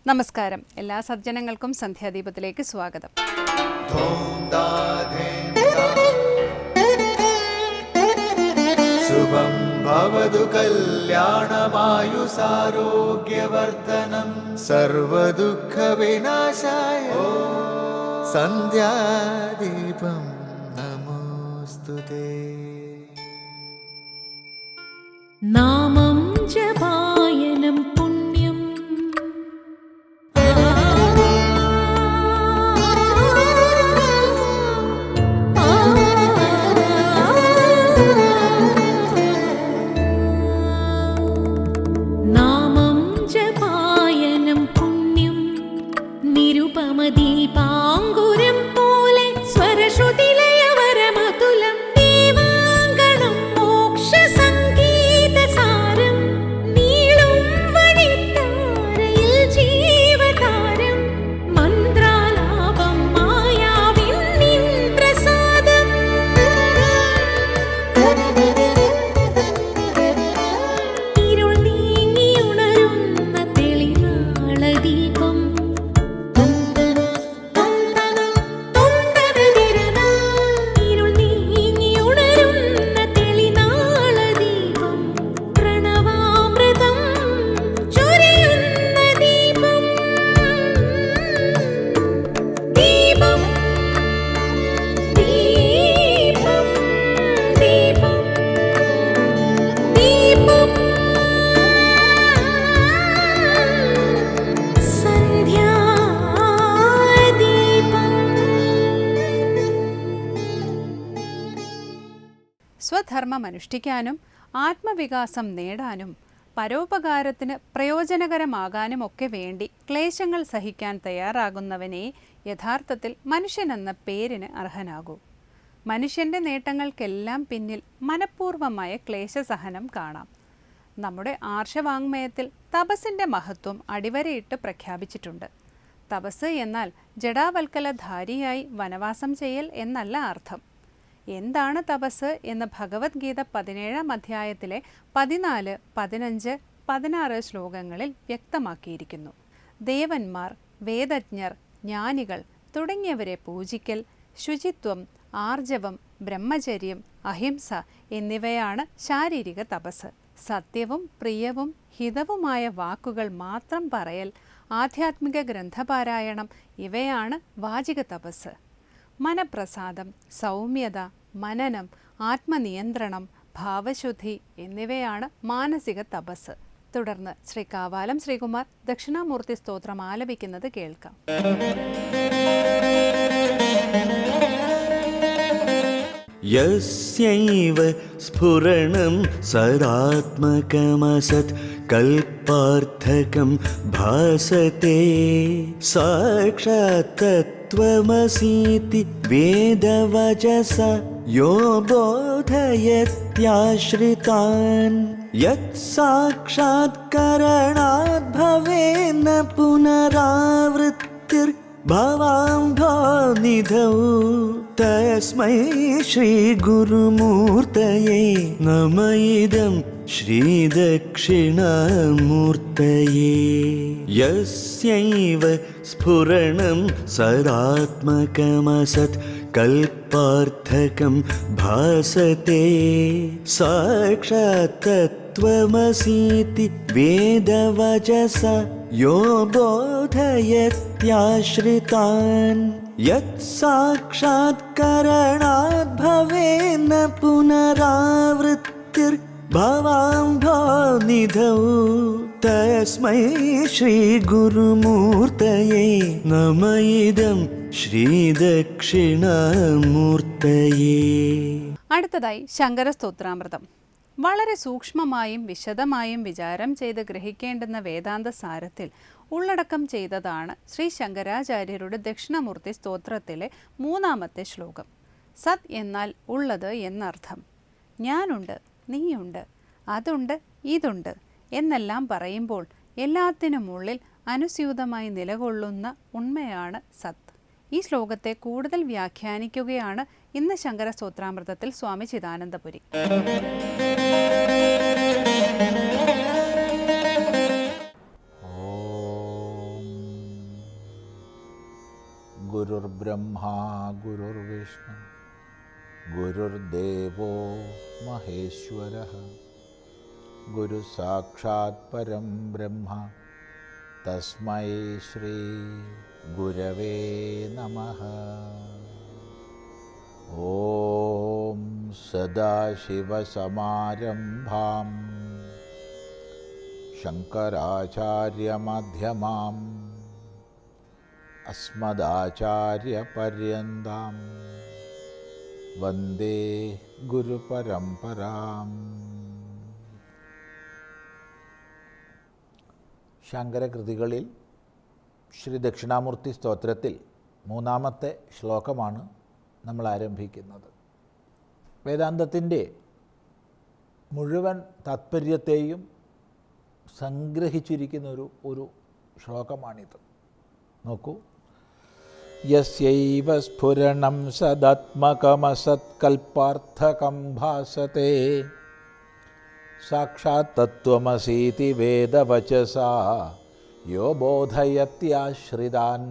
നമസ്കാരം. എല്ലാ സജ്ജനങ്ങൾക്കും സന്ധ്യാദീപത്തിലേക്ക് സ്വാഗതം. ശുഭം ഭവതു കല്യാണമായുസാരോഗ്യവർദ്ധനം സർവദുഃഖ വിനാശായ സന്ധ്യാദീപം നമോസ്തുതേ. നാമം ജപായനം പുണ്യം നാമം ജപായനം പുണ്യം നിരുപമദീപാങ്കുരം പോലെ സ്വരശ്രുതിലയവരമതുലം ദീവാങ്കണം മോക്ഷസംഗീതസാരം നീളും വഴിത്താരയിൽ ജീവതാരം മന്ത്രാലാപം മായാവിൻ നിൻ പ്രസാദം. ഇരുൾ നീങ്ങിയുണരുന്ന തെളിനാളദീപം ഇരുൾ നീങ്ങിയുണരുന്ന തെളിനാളദീപം പ്രണവാമൃതം ചൊരിയുന്ന ദീപം. ദീപം ദീപം ദീപം ദീപം സ്വധർമ്മം അനുഷ്ഠിക്കാനും ആത്മവികാസം നേടാനും പരോപകാരത്തിന് പ്രയോജനകരമാകാനും ഒക്കെ വേണ്ടി ക്ലേശങ്ങൾ സഹിക്കാൻ തയ്യാറാകുന്നവനെ യഥാർത്ഥത്തിൽ മനുഷ്യനെന്ന പേരിന് അർഹനാകൂ. മനുഷ്യൻ്റെ നേട്ടങ്ങൾക്കെല്ലാം പിന്നിൽ മനഃപൂർവമായ ക്ലേശസഹനം കാണാം. നമ്മുടെ ആർഷവാങ്മയത്തിൽ തപസ്സിൻ്റെ മഹത്വം അടിവരയിട്ട് പ്രഖ്യാപിച്ചിട്ടുണ്ട്. തപസ് എന്നാൽ ജഡാവൽക്കലധാരിയായി വനവാസം ചെയ്യൽ എന്നല്ല അർത്ഥം. എന്താണ് തപസ് എന്ന് ഭഗവത്ഗീത 17-ാം അധ്യായത്തിലെ 14, 15, 16 ശ്ലോകങ്ങളിൽ വ്യക്തമാക്കിയിരിക്കുന്നു. ദേവന്മാർ, വേദജ്ഞർ, ജ്ഞാനികൾ തുടങ്ങിയവരെ പൂജിക്കൽ, ശുചിത്വം, ആർജവം, ബ്രഹ്മചര്യം, അഹിംസ എന്നിവയാണ് ശാരീരിക തപസ്. സത്യവും പ്രിയവും ഹിതവുമായ വാക്കുകൾ മാത്രം പറയൽ, ആധ്യാത്മിക ഗ്രന്ഥപാരായണം ഇവയാണ് വാചിക തപസ്. മനപ്രസാദം, സൗമ്യത, മനനം, ആത്മനിയന്ത്രണം, ഭാവശുദ്ധി എന്നിവയാണ് മാനസിക തപസ്. തുടർന്ന് ശ്രീ കാവാലം ശ്രീകുമാർ ദക്ഷിണാമൂർത്തി സ്തോത്രം ആലപിക്കുന്നത് കേൾക്കാം. യസ്യൈവ സ്ഫുരണം സദാത്മകമസത് കൽപാർത്ഥകം ഭാസത്തെ സാക്ഷാത് തത്വമസീതി വേദവചസ യോ ബോധയത്യാശ്രിതാൻ യത് സാക്ഷാത്കരണാത് ഭവേന പുനരാവൃത്തിർ ഭവാംഭോ നിധൗ തസ്മൈ ശ്രീ ഗുരുമൂർത്തയേ നമ ഇദം ശ്രീ ദക്ഷിണാമൂർത്തയേ. യസ്യൈവ സ്ഫുരണം സദാത്മകമസത് കൽപാർത്ഥകം ഭാസത്തെ സാക്ഷാത് തത്വമസീതി വേദവചസ യോ ബോധയത്യാശ്രിതാൻ യത് സാക്ഷാത്കരണാത് ഭവേന പുനരാവൃത്തിർ ഭവാംഭോ നിധൗ തസ്മൈ ശ്രീ ഗുരുമൂർത്തയേ നമ ഇദം ശ്രീ ദക്ഷിണാമൂർത്തയേ. അടുത്തതായി ശങ്കരസ്തോത്രാമൃതം. വളരെ സൂക്ഷ്മമായും വിശദമായും വിചാരം ചെയ്ത് ഗ്രഹിക്കേണ്ടുന്ന വേദാന്ത സാരത്തിൽ ഉള്ളടക്കം ചെയ്തതാണ് ശ്രീ ശങ്കരാചാര്യരുടെ ദക്ഷിണമൂർത്തി സ്തോത്രത്തിലെ 3-ാമത്തെ ശ്ലോകം. സത് എന്നാൽ ഉള്ളത് എന്നർത്ഥം. ഞാനുണ്ട്, നീയുണ്ട്, അതുണ്ട്, ഇതുണ്ട് എന്നെല്ലാം പറയുമ്പോൾ എല്ലാത്തിനുമുള്ളിൽ അനുസ്യൂതമായി നിലകൊള്ളുന്ന ഉണ്മയാണ് സത്. ഈ ശ്ലോകത്തെ കൂടുതൽ വ്യാഖ്യാനിക്കുകയാണ് ഇന്ന് ശങ്കരസ്തോത്രാമൃതത്തിൽ സ്വാമി ചിദാനന്ദപുരി. ഓം ഗുരുർബ്രഹ്മാ ഗുരുർവിഷ്ണു ഗുരുർദേവോ മഹേശ്വരഃ ഗുരു സാക്ഷാത് പരം ബ്രഹ്മ തസ്മൈ ശ്രീ ഗുരവേ നമഃ. ഓം സദാശിവസമാരംഭാം ശങ്കരാചാര്യമധ്യമാം അസ്മദാചാര്യപര്യന്താം വന്ദേ ഗുരുപരമ്പരാം. ശങ്കരകൃതികളിൽ ശ്രീ ദക്ഷിണാമൂർത്തി സ്തോത്രത്തിൽ 3-ാമത്തെ ശ്ലോകമാണ് നമ്മൾ ആരംഭിക്കുന്നത്. വേദാന്തത്തിൻ്റെ മുഴുവൻ താത്പര്യത്തെയും സംഗ്രഹിച്ചിരിക്കുന്ന ഒരു ശ്ലോകമാണിത്. നോക്കൂ. യസ്യൈവ സ്ഫുരണം സദാത്മകമസത്കൽപ്പാർത്ഥകം ഭാസത്തെ സാക്ഷാത് തത്വമസീതി വേദവചസാ യോ ബോധയത്യാശ്രിതാൻ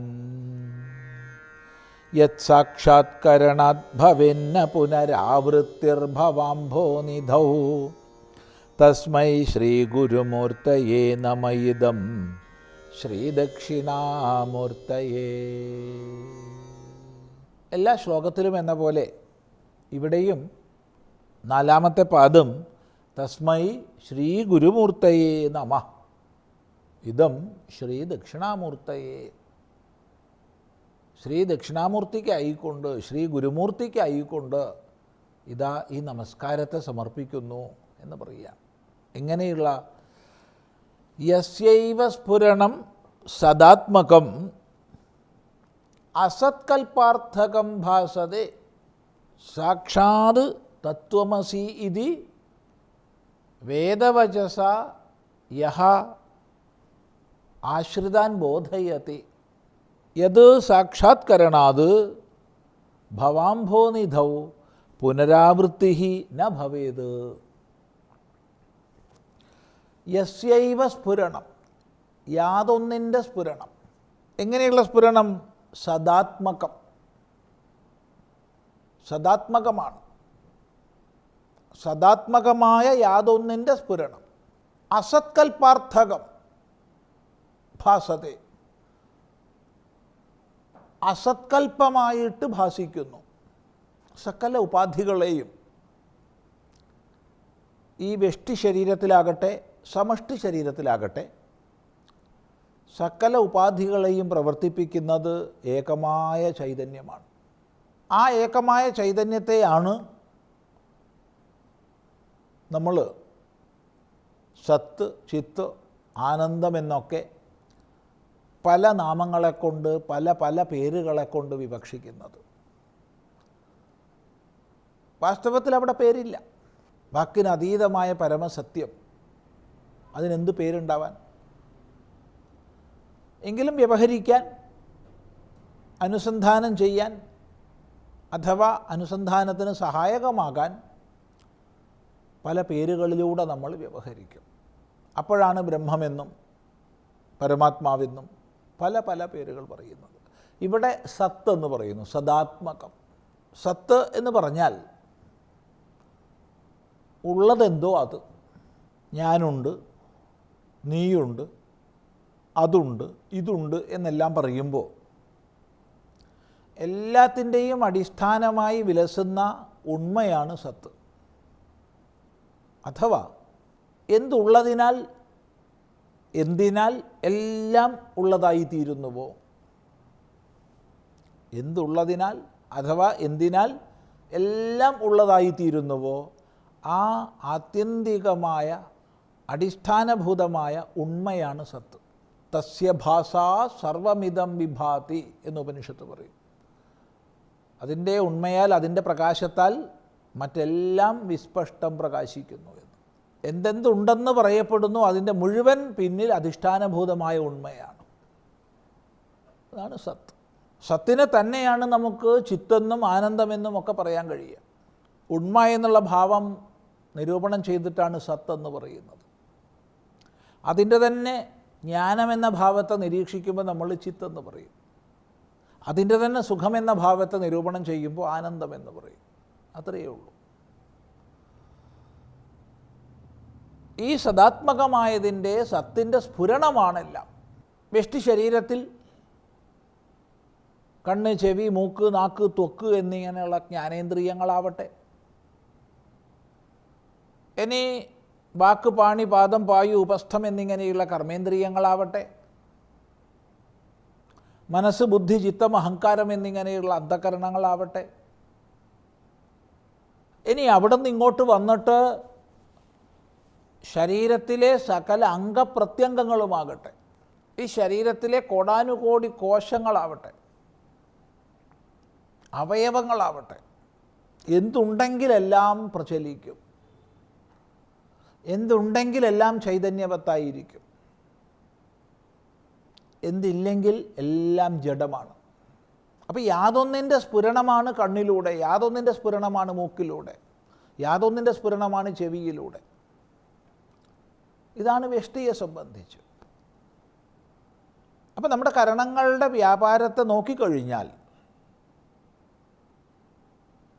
യത് സാക്ഷാത്കരണാത് ഭവേന്ന പുനരാവൃത്തിർഭവാംഭോനിധൗ തസ്മൈ ശ്രീ ഗുരുമൂർത്തയേ നമ ഇദം ശ്രീദക്ഷിണാമൂർത്തയേ. എല്ലാ ശ്ലോകത്തിലും എന്ന പോലെ ഇവിടെയും 4-ാമത്തെ പാദം തസ്മൈ ശ്രീ ഗുരുമൂർത്തയേ നമ ഇദം ശ്രീ ദക്ഷിണാമൂർത്തയേ. ശ്രീ ദക്ഷിണാമൂർത്തിക്കായിക്കൊണ്ട്, ശ്രീ ഗുരുമൂർത്തിക്കായിക്കൊണ്ട് ഇതാ ഈ നമസ്കാരത്തെ സമർപ്പിക്കുന്നു എന്ന് പറയാം. എങ്ങനെയുള്ള യസ്യൈവ സ്ഫുരണം സദാത്മകം അസത്കൽപ്പാർത്ഥകം ഭാസതേ സാക്ഷാത് തത്വമസി ഇതി വേദവചസ യഹ ആശ്രിതാൻ ബോധയതി യത് സാക്ഷാത്കരണാത് ഭവാംഭോനിധൗ പുനരാവൃത്തി ന ഭവേത്. യസ്യൈവ സ്ഫുരണം, യാതൊന്നിൻ്റെ സ്ഫുരണം. എങ്ങനെയുള്ള സ്ഫുരണം? സദാത്മകം, സദാത്മകമാണ്. സദാത്മകമായ യാതൊന്നിൻ്റെ സ്ഫുരണം. അസത്കൽപ്പാർത്ഥകം ഭാസത്തെ, അസത്കൽപ്പമായിട്ട് ഭാസിക്കുന്നു. സകല ഉപാധികളെയും ഈ വ്യഷ്ടി ശരീരത്തിലാകട്ടെ സമഷ്ടി ശരീരത്തിലാകട്ടെ സകല ഉപാധികളെയും പ്രവർത്തിപ്പിക്കുന്നത് ഏകമായ ചൈതന്യമാണ്. ആ ഏകമായ ചൈതന്യത്തെയാണ് നമ്മൾ സത്ത്, ചിത്ത്, ആനന്ദം എന്നൊക്കെ പല നാമങ്ങളെക്കൊണ്ട് പല പല പേരുകളെക്കൊണ്ട് വിവക്ഷിക്കുന്നത്. വാസ്തവത്തിൽ അവിടെ പേരില്ല. വാക്കിന് അതീതമായ പരമസത്യം, അതിനെന്ത് പേരുണ്ടാവാൻ? എങ്കിലും വ്യവഹരിക്കാൻ, അനുസന്ധാനം ചെയ്യാൻ അഥവാ അനുസന്ധാനത്തിന് സഹായകമാകാൻ പല പേരുകളിലൂടെ നമ്മൾ വ്യവഹരിക്കും. അപ്പോഴാണ് ബ്രഹ്മമെന്നും പരമാത്മാവെന്നും പല പല പേരുകൾ പറയുന്നത്. ഇവിടെ സത്ത് എന്ന് പറയുന്നു, സദാത്മകം. സത്ത് എന്ന് പറഞ്ഞാൽ ഉള്ളതെന്തോ അത്. ഞാനുണ്ട്, നീയുണ്ട്, അതുണ്ട്, ഇതുണ്ട് എന്നെല്ലാം പറയുമ്പോൾ എല്ലാത്തിൻ്റെയും അടിസ്ഥാനമായി വിലസുന്ന ഉണ്മയാണ് സത്ത്. അഥവാ എന്തുള്ളതിനാൽ, എന്തിനാൽ എല്ലാം ഉള്ളതായിത്തീരുന്നുവോ, എന്തുള്ളതിനാൽ അഥവാ എന്തിനാൽ എല്ലാം ഉള്ളതായിത്തീരുന്നുവോ ആ ആത്യന്തികമായ അടിസ്ഥാനഭൂതമായ ഉണ്മയാണ് സത്ത്. തസ്യ ഭാസാ സർവമിദം വിഭാതി എന്ന് ഉപനിഷത്ത് പറയും. അതിൻ്റെ ഉണ്മയാൽ, അതിൻ്റെ പ്രകാശത്താൽ മറ്റെല്ലാം വിസ്പഷ്ടം പ്രകാശിക്കുന്നു എന്ന്. എന്തെന്തുണ്ടെന്ന് പറയപ്പെടുന്നു അതിൻ്റെ മുഴുവൻ പിന്നിൽ അധിഷ്ഠാനഭൂതമായ ഉണ്മയാണ്. അതാണ് സത്ത്. സത്തിനെ തന്നെയാണ് നമുക്ക് ചിത്തെന്നും ആനന്ദമെന്നും ഒക്കെ പറയാൻ കഴിയുക. ഉണ്മ എന്നുള്ള ഭാവം നിരൂപണം ചെയ്തിട്ടാണ് സത്ത് എന്ന് പറയുന്നത്. അതിൻ്റെ തന്നെ ജ്ഞാനമെന്ന ഭാവത്തെ നിരീക്ഷിക്കുമ്പോൾ നമ്മൾ ചിത്തെന്ന് പറയും. അതിൻ്റെ തന്നെ സുഖമെന്ന ഭാവത്തെ നിരൂപണം ചെയ്യുമ്പോൾ ആനന്ദമെന്ന് പറയും. അത്രയേ ഉള്ളൂ. ഈ സദാത്മകമായതിൻ്റെ സത്തിൻ്റെ സ്ഫുരണമാണെല്ലാം. വ്യഷ്ടി ശരീരത്തിൽ കണ്ണ്, ചെവി, മൂക്ക്, നാക്ക്, ത്വക്ക് എന്നിങ്ങനെയുള്ള ജ്ഞാനേന്ദ്രിയങ്ങളാവട്ടെ, ഇനി വാക്ക്, പാണി, പാദം, പായു, ഉപസ്ഥം എന്നിങ്ങനെയുള്ള കർമ്മേന്ദ്രിയങ്ങളാവട്ടെ, മനസ്സ്, ബുദ്ധി, ചിത്തം, അഹങ്കാരം എന്നിങ്ങനെയുള്ള അന്ധകരണങ്ങളാവട്ടെ, ഇനി അവിടെ നിന്ന് ഇങ്ങോട്ട് വന്നിട്ട് ശരീരത്തിലെ സകല അംഗപ്രത്യംഗങ്ങളുമാകട്ടെ, ഈ ശരീരത്തിലെ കോടാനുകോടി കോശങ്ങളാവട്ടെ, അവയവങ്ങളാവട്ടെ, എന്തുണ്ടെങ്കിലെല്ലാം പ്രചലിക്കും, എന്തുണ്ടെങ്കിലെല്ലാം ചൈതന്യവത്തായിരിക്കും, എന്തില്ലെങ്കിൽ എല്ലാം ജഡമാണ്. അപ്പോൾ യാതൊന്നിൻ്റെ സ്ഫുരണമാണ് കണ്ണിലൂടെ, യാതൊന്നിൻ്റെ സ്ഫുരണമാണ് മൂക്കിലൂടെ, യാതൊന്നിൻ്റെ സ്ഫുരണമാണ് ചെവിയിലൂടെ. ഇതാണ് വ്യഷ്ടിയെ സംബന്ധിച്ച്. അപ്പം നമ്മുടെ കരണങ്ങളുടെ വ്യാപാരത്തെ നോക്കിക്കഴിഞ്ഞാൽ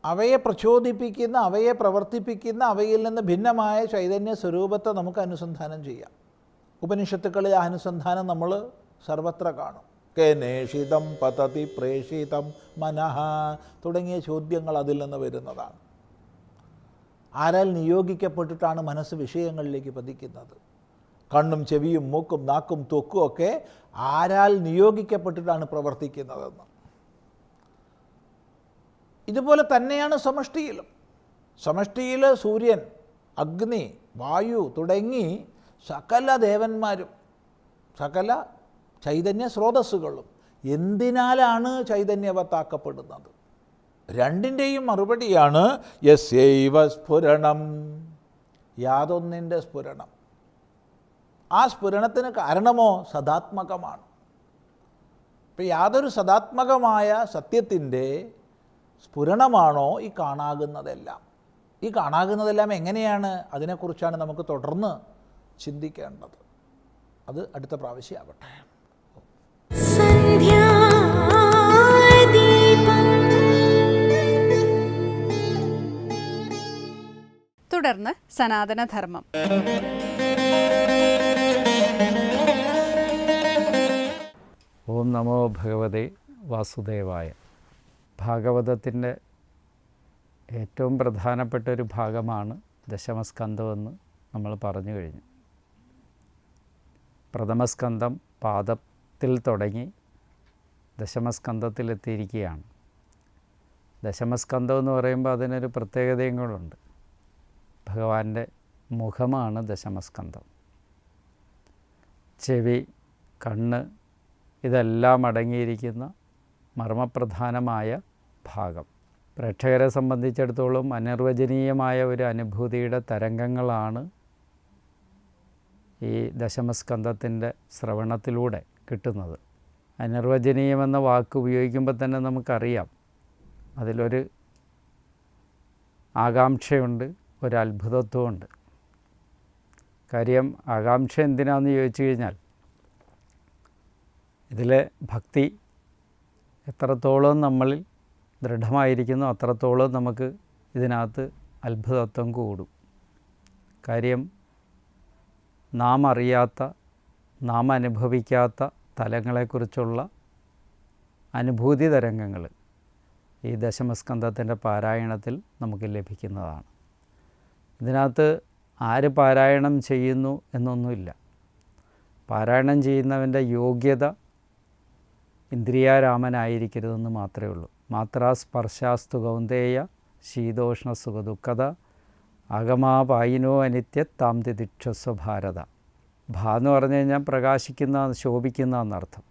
അവയെ പ്രചോദിപ്പിക്കുന്ന, അവയെ പ്രവർത്തിപ്പിക്കുന്ന, അവയിൽ നിന്ന് ഭിന്നമായ ചൈതന്യ സ്വരൂപത്തെ നമുക്ക് അനുസന്ധാനം ചെയ്യാം. ഉപനിഷത്തുക്കളിൽ ആ അനുസന്ധാനം നമ്മൾ സർവത്ര കാണും. കേനേഷിതം പതതി പ്രേഷിതം മനഃ തുടങ്ങിയ ചോദ്യങ്ങൾ അതിൽ നിന്ന് വരുന്നതാണ്. ആരാൽ നിയോഗിക്കപ്പെട്ടിട്ടാണ് മനസ്സ് വിഷയങ്ങളിലേക്ക് പതിക്കുന്നത്? കണ്ണും ചെവിയും മൂക്കും നാക്കും ത്വക്കും ഒക്കെ ആരാൽ നിയോഗിക്കപ്പെട്ടിട്ടാണ് പ്രവർത്തിക്കുന്നതെന്ന്. ഇതുപോലെ തന്നെയാണ് സമഷ്ടിയിലും. സമഷ്ടിയിൽ സൂര്യൻ, അഗ്നി, വായു തുടങ്ങി സകല ദേവന്മാരും സകല ചൈതന്യ സ്രോതസ്സുകളും എന്തിനാലാണ് ചൈതന്യവത്താക്കപ്പെടുന്നത്? രണ്ടിൻ്റെയും മറുപടിയാണ് യസ്യൈവ സ്ഫുരണം, യാതൊന്നിൻ്റെ സ്ഫുരണം. ആ സ്ഫുരണത്തിന് കാരണമോ സദാത്മകമാണ്. ഇപ്പം യാതൊരു സദാത്മകമായ സത്യത്തിൻ്റെ സ്ഫുരണമാണോ ഈ കാണാകുന്നതെല്ലാം. ഈ കാണാകുന്നതെല്ലാം എങ്ങനെയാണ്? അതിനെക്കുറിച്ചാണ് നമുക്ക് തുടർന്ന് ചിന്തിക്കേണ്ടത്. അത് അടുത്ത പ്രാവശ്യം ആവട്ടെ. തുടർന്ന് സനാതനധർമ്മം. ഓം നമോ ഭഗവതേ വാസുദേവായ. ഭാഗവതത്തിൻ്റെ ഏറ്റവും പ്രധാനപ്പെട്ട ഒരു ഭാഗമാണ് ദശമസ്കന്ധമെന്ന് നമ്മൾ പറഞ്ഞു കഴിഞ്ഞു. പ്രഥമസ്കന്ധം പാദത്തിൽ തുടങ്ങി ദശമസ്കന്ധത്തിലെത്തിയിരിക്കുകയാണ്. ദശമസ്കന്ധം എന്ന് പറയുമ്പോൾ അതിനൊരു പ്രത്യേകതയും കൂടെ. ഭഗവാന്റെ മുഖമാണ് ദശമസ്കന്ധം. ചെവി, കണ്ണ് ഇതെല്ലാം അടങ്ങിയിരിക്കുന്ന മർമ്മപ്രധാനമായ ഭാഗം. പ്രേക്ഷകരെ സംബന്ധിച്ചിടത്തോളം അനിർവചനീയമായ ഒരു അനുഭൂതിയുടെ തരംഗങ്ങളാണ് ഈ ദശമസ്കന്ധത്തിൻ്റെ ശ്രവണത്തിലൂടെ കിട്ടുന്നത്. അനിർവചനീയമെന്ന വാക്ക് ഉപയോഗിക്കുമ്പോൾ തന്നെ നമുക്കറിയാം അതിലൊരു ആകാംക്ഷയുണ്ട്, ഒരു അത്ഭുതത്വമുണ്ട്. കാര്യം ആകാംക്ഷ എന്തിനാണെന്ന് ചോദിച്ചു കഴിഞ്ഞാൽ ഇതിലെ ഭക്തി എത്രത്തോളം നമ്മളിൽ ദൃഢമായിരിക്കുന്നു അത്രത്തോളം നമുക്ക് ഇതിനകത്ത് അത്ഭുതത്വം കൂടും. കാര്യം നാം അറിയാത്ത, നാം അനുഭവിക്കാത്ത തലങ്ങളെക്കുറിച്ചുള്ള അനുഭൂതി തരംഗങ്ങൾ ഈ ദശമസ്കന്ധത്തിൻ്റെ പാരായണത്തിൽ നമുക്ക് ലഭിക്കുന്നതാണ്. ഇതിനകത്ത് ആര് പാരായണം ചെയ്യുന്നു എന്നൊന്നുമില്ല. പാരായണം ചെയ്യുന്നവൻ്റെ യോഗ്യത ഇന്ദ്രിയാരാമനായിരിക്കരുതെന്ന് മാത്രമേ ഉള്ളൂ. മാത്രാ സ്പർശാസ്തു കൗന്ദേയ ശീതോഷ്ണ സുഖദുഃഖത അകമാപായിനോ അനിത്യ താം തിദിക്ഷസ്വ ഭാരത. ഭാ എന്ന് പറഞ്ഞു കഴിഞ്ഞാൽ പ്രകാശിക്കുന്ന, ശോഭിക്കുന്ന എന്നർത്ഥം.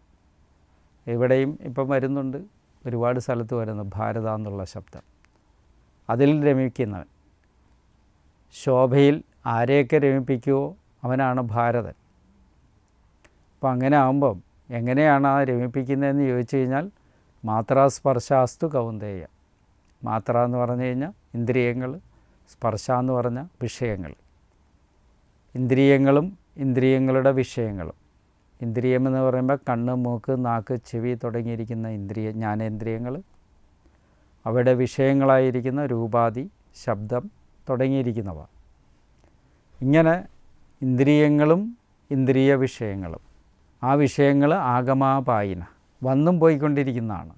ഇവിടെയും ഇപ്പം വരുന്നുണ്ട്, ഒരുപാട് സ്ഥലത്ത് വരുന്നു ഭാരത എന്നുള്ള ശബ്ദം. അതിൽ രമിക്കുന്നവൻ, ശോഭയിൽ ആരെയൊക്കെ രമിപ്പിക്കുമോ അവനാണ് ഭാരതൻ. അപ്പം അങ്ങനെ ആകുമ്പം എങ്ങനെയാണ് ആ രമിപ്പിക്കുന്നതെന്ന് ചോദിച്ചു കഴിഞ്ഞാൽ മാത്രാസ്പർശാസ്തു കൗന്ദേയ. മാത്ര എന്ന് പറഞ്ഞു കഴിഞ്ഞാൽ ഇന്ദ്രിയങ്ങൾ, സ്പർശ എന്ന് പറഞ്ഞാൽ വിഷയങ്ങൾ. ഇന്ദ്രിയങ്ങളും ഇന്ദ്രിയങ്ങളുടെ വിഷയങ്ങളും ഇന്ദ്രിയം എന്ന് പറയുമ്പോൾ കണ്ണ്, മൂക്ക്, നാക്ക്, ചെവി തുടങ്ങിയിരിക്കുന്ന ജ്ഞാനേന്ദ്രിയങ്ങൾ, അവയുടെ വിഷയങ്ങളായിരിക്കുന്ന രൂപാദി, ശബ്ദം തുടങ്ങിയിരിക്കുന്നവ. ഇങ്ങനെ ഇന്ദ്രിയങ്ങളും ഇന്ദ്രിയ വിഷയങ്ങളും, ആ വിഷയങ്ങൾ ആഗമാപായിന, വന്നും പോയിക്കൊണ്ടിരിക്കുന്നതാണ്.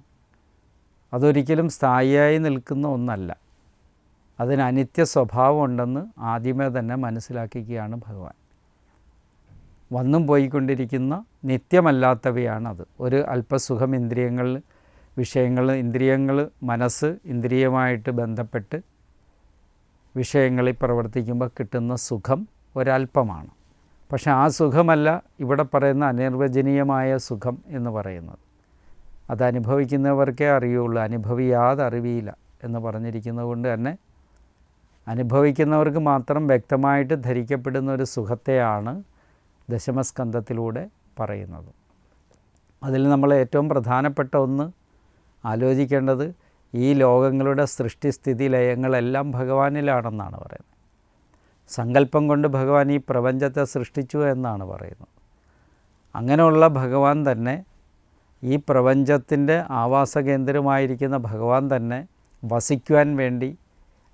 അതൊരിക്കലും സ്ഥായിയായി നിൽക്കുന്ന ഒന്നല്ല. അതിന് അനിത്യ സ്വഭാവം ഉണ്ടെന്ന് ആദ്യമേ തന്നെ മനസ്സിലാക്കുകയാണ് ഭഗവാൻ. വന്നും പോയിക്കൊണ്ടിരിക്കുന്ന നിത്യമല്ലാത്തവയാണത്. ഒരു അല്പസുഖം ഇന്ദ്രിയങ്ങൾ മനസ്സ് ഇന്ദ്രിയമായിട്ട് ബന്ധപ്പെട്ട് വിഷയങ്ങളിൽ പ്രവർത്തിക്കുമ്പോൾ കിട്ടുന്ന സുഖം ഒരല്പമാണ്. പക്ഷെ ആ സുഖമല്ല ഇവിടെ പറയുന്ന അനിർവചനീയമായ സുഖം എന്ന് പറയുന്നത്. അത് അനുഭവിക്കുന്നവർക്കേ അറിയുള്ളൂ, അനുഭവിയാതെ അറിവിയില്ല എന്ന് പറഞ്ഞിരിക്കുന്നത് കൊണ്ട് തന്നെ അനുഭവിക്കുന്നവർക്ക് മാത്രം വ്യക്തമായിട്ട് ധരിക്കപ്പെടുന്ന ഒരു സുഖത്തെയാണ് ദശമസ്കന്ധത്തിലൂടെ പറയുന്നത്. അതിൽ നമ്മൾ ഏറ്റവും പ്രധാനപ്പെട്ട ഒന്ന് ആലോചിക്കേണ്ടത് ഈ ലോകങ്ങളുടെ സൃഷ്ടിസ്ഥിതി ലയങ്ങളെല്ലാം ഭഗവാനിലാണെന്നാണ് പറയുന്നത്. സങ്കല്പം കൊണ്ട് ഭഗവാൻ ഈ പ്രപഞ്ചത്തെ സൃഷ്ടിച്ചു എന്നാണ് പറയുന്നത്. അങ്ങനെയുള്ള ഭഗവാൻ തന്നെ ഈ പ്രപഞ്ചത്തിൻ്റെ ആവാസകേന്ദ്രമായിരിക്കുന്ന ഭഗവാൻ തന്നെ വസിക്കുവാൻ വേണ്ടി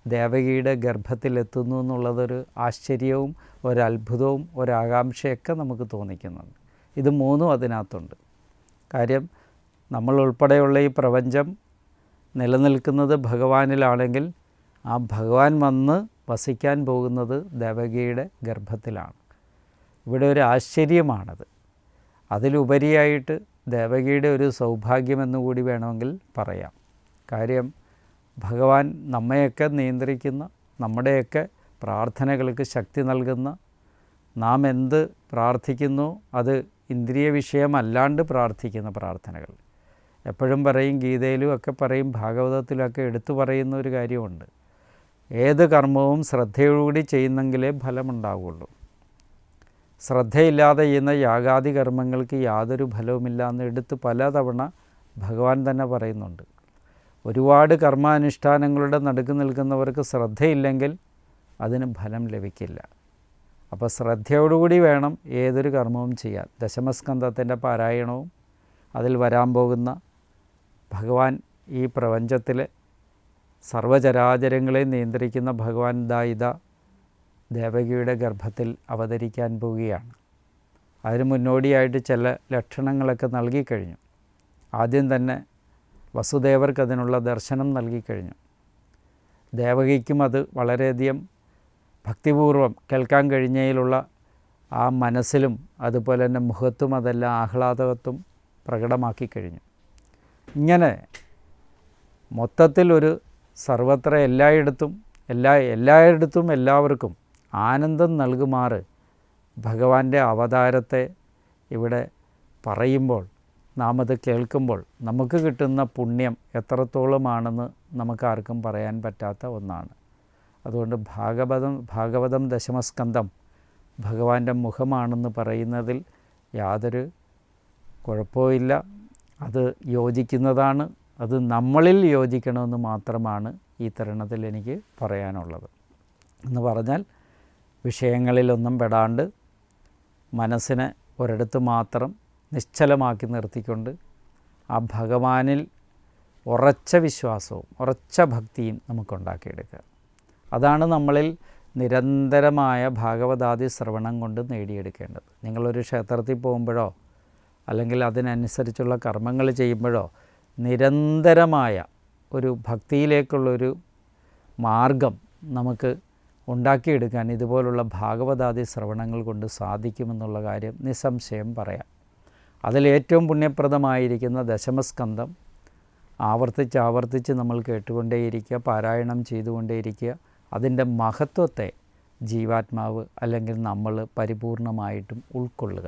ദേവകിയുടെ ഗർഭത്തിലെത്തുന്നു എന്നുള്ളതൊരു ആശ്ചര്യവും ഒരത്ഭുതവും ഒരാകാംക്ഷയൊക്കെ നമുക്ക് തോന്നിക്കുന്നുണ്ട്. ഇത് മൂന്നും അതിനകത്തുണ്ട്. കാര്യം നമ്മൾ ഉൾപ്പെടെയുള്ള ഈ പ്രപഞ്ചം നിലനിൽക്കുന്നത് ഭഗവാനിലാണെങ്കിൽ ആ ഭഗവാൻ വന്ന് വസിക്കാൻ പോകുന്നത് ദേവകിയുടെ ഗർഭത്തിലാണ്. ഇവിടെ ഒരു ആശ്ചര്യമാണത്. അതിലുപരിയായിട്ട് ദേവകിയുടെ ഒരു സൗഭാഗ്യമെന്നുകൂടി വേണമെങ്കിൽ പറയാം. കാര്യം ഭഗവാൻ നമ്മയൊക്കെ നിയന്ത്രിക്കുന്ന, നമ്മുടെയൊക്കെ പ്രാർത്ഥനകൾക്ക് ശക്തി നൽകുന്ന, നാം എന്ത് പ്രാർത്ഥിക്കുന്നു അത് ഇന്ദ്രിയ വിഷയമല്ലാണ്ട് പ്രാർത്ഥിക്കുന്ന പ്രാർത്ഥനകൾ. എപ്പോഴും പറയും, ഗീതയിലും ഒക്കെ പറയും, ഭാഗവതത്തിലൊക്കെ എടുത്തു പറയുന്ന ഒരു കാര്യമുണ്ട്. ഏത് കർമ്മവും ശ്രദ്ധയോടുകൂടി ചെയ്യുന്നെങ്കിലേ ഫലമുണ്ടാവുള്ളൂ. ശ്രദ്ധയില്ലാതെ ചെയ്യുന്ന യാഗാദി കർമ്മങ്ങൾക്ക് യാതൊരു ഫലവുമില്ല എന്ന് എടുത്ത് പലതവണ ഭഗവാൻ തന്നെ പറയുന്നുണ്ട്. ഒരുപാട് കർമാനുഷ്ഠാനങ്ങളുടെ നടുക്ക് നിൽക്കുന്നവർക്ക് ശ്രദ്ധയില്ലെങ്കിൽ അതിന് ഫലം ലഭിക്കില്ല. അപ്പോൾ ശ്രദ്ധയോടുകൂടി വേണം ഏതൊരു കർമ്മവും ചെയ്യാൻ. ദശമസ്കന്ധത്തിൻ്റെ പാരായണവും അതിൽ വരാൻ പോകുന്ന ഭഗവാൻ ഈ പ്രപഞ്ചത്തിലെ സർവചരാചരങ്ങളെ നിയന്ത്രിക്കുന്ന ഭഗവാൻ ഇതാ ദേവകിയുടെ ഗർഭത്തിൽ അവതരിക്കാൻ പോവുകയാണ്. അതിന് മുന്നോടിയായിട്ട് ചില ലക്ഷണങ്ങളൊക്കെ നൽകിക്കഴിഞ്ഞു. ആദ്യം തന്നെ വസുദേവർക്ക് അതിനുള്ള ദർശനം നൽകിക്കഴിഞ്ഞു. ദേവകിക്കും അത് വളരെയധികം ഭക്തിപൂർവം കേൾക്കാൻ കഴിഞ്ഞതിലുള്ള ആ മനസ്സിലും അതുപോലെ തന്നെ മുഖത്തും അതെല്ലാം ആഹ്ലാദത്വം പ്രകടമാക്കി കഴിഞ്ഞു. ഇങ്ങനെ മൊത്തത്തിൽ ഒരു സർവത്ര എല്ലായിടത്തും എല്ലാവർക്കും ആനന്ദം നൽകുമാറ് ഭഗവാന്റെ അവതാരത്തെ ഇവിടെ പറയുമ്പോൾ, നാം അത് കേൾക്കുമ്പോൾ നമുക്ക് കിട്ടുന്ന പുണ്യം എത്രത്തോളമാണെന്ന് നമുക്കാർക്കും പറയാൻ പറ്റാത്ത ഒന്നാണ്. അതുകൊണ്ട് ഭാഗവതം ദശമസ്കന്ധം ഭഗവാന്റെ മുഖമാണെന്ന് പറയുന്നതിൽ യാതൊരു കുഴപ്പമില്ല. അത് യോജിക്കുന്നതാണ്. അത് നമ്മളിൽ യോജിക്കണമെന്ന് മാത്രമാണ് ഈ തരുണത്തിൽ എനിക്ക് പറയാനുള്ളത്. എന്ന് പറഞ്ഞാൽ വിഷയങ്ങളിലൊന്നും പെടാണ്ട് മനസ്സിനെ ഒരിടത്ത് മാത്രം നിശ്ചലമാക്കി നിർത്തിക്കൊണ്ട് ആ ഭഗവാനിൽ ഉറച്ച വിശ്വാസവും ഉറച്ച ഭക്തിയും നമുക്കുണ്ടാക്കിയെടുക്കുക. അതാണ് നമ്മളിൽ നിരന്തരമായ ഭാഗവതാദി ശ്രവണം കൊണ്ട് നേടിയെടുക്കേണ്ടത്. നിങ്ങളൊരു ക്ഷേത്രത്തിൽ പോകുമ്പോഴോ അല്ലെങ്കിൽ അതിനനുസരിച്ചുള്ള കർമ്മങ്ങൾ ചെയ്യുമ്പോഴോ നിരന്തരമായ ഒരു ഭക്തിയിലേക്കുള്ളൊരു മാർഗം നമുക്ക് ഉണ്ടാക്കിയെടുക്കാൻ ഇതുപോലുള്ള ഭാഗവതാദി ശ്രവണങ്ങൾ കൊണ്ട് സാധിക്കുമെന്നുള്ള കാര്യം നിസ്സംശയം പറയാം. അതിലേറ്റവും പുണ്യപ്രദമായിരിക്കുന്ന ദശമസ്കന്ധം ആവർത്തിച്ച് നമ്മൾ കേട്ടുകൊണ്ടേയിരിക്കുക, പാരായണം ചെയ്തുകൊണ്ടേയിരിക്കുക. അതിൻ്റെ മഹത്വത്തെ ജീവാത്മാവ് അല്ലെങ്കിൽ നമ്മൾ പരിപൂർണമായിട്ടും ഉൾക്കൊള്ളുക.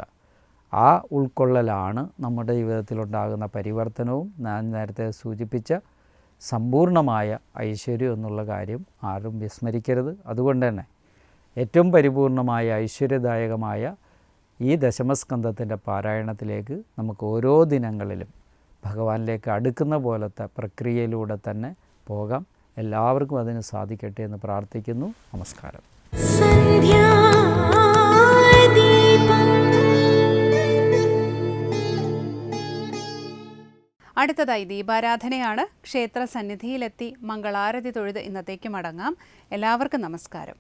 ആ ഉൾക്കൊള്ളലാണ് നമ്മുടെ ജീവിതത്തിലുണ്ടാകുന്ന പരിവർത്തനവും ഞാൻ നേരത്തെ സൂചിപ്പിച്ച സമ്പൂർണമായ ഐശ്വര്യം എന്നുള്ള കാര്യം ആരും വിസ്മരിക്കരുത്. അതുകൊണ്ട് തന്നെ ഏറ്റവും പരിപൂർണമായ ഐശ്വര്യദായകമായ ഈ ദശമസ്കന്ധത്തിൻ്റെ പാരായണത്തിലേക്ക് നമുക്ക് ഓരോ ദിനങ്ങളിലും ഭഗവാനിലേക്ക് അടുക്കുന്ന പോലത്തെ പ്രക്രിയയിലൂടെ തന്നെ പോകാം. എല്ലാവർക്കും അതിന് സാധിക്കട്ടെ എന്ന് പ്രാർത്ഥിക്കുന്നു. നമസ്കാരം. സന്ധ്യാദീപം അടുത്തതായി ദീപാരാധനയാണ്. ക്ഷേത്ര സന്നിധിയിലെത്തി മംഗളാരതി തൊഴുത് ഇന്നത്തേക്ക് മടങ്ങാം. എല്ലാവർക്കും നമസ്കാരം.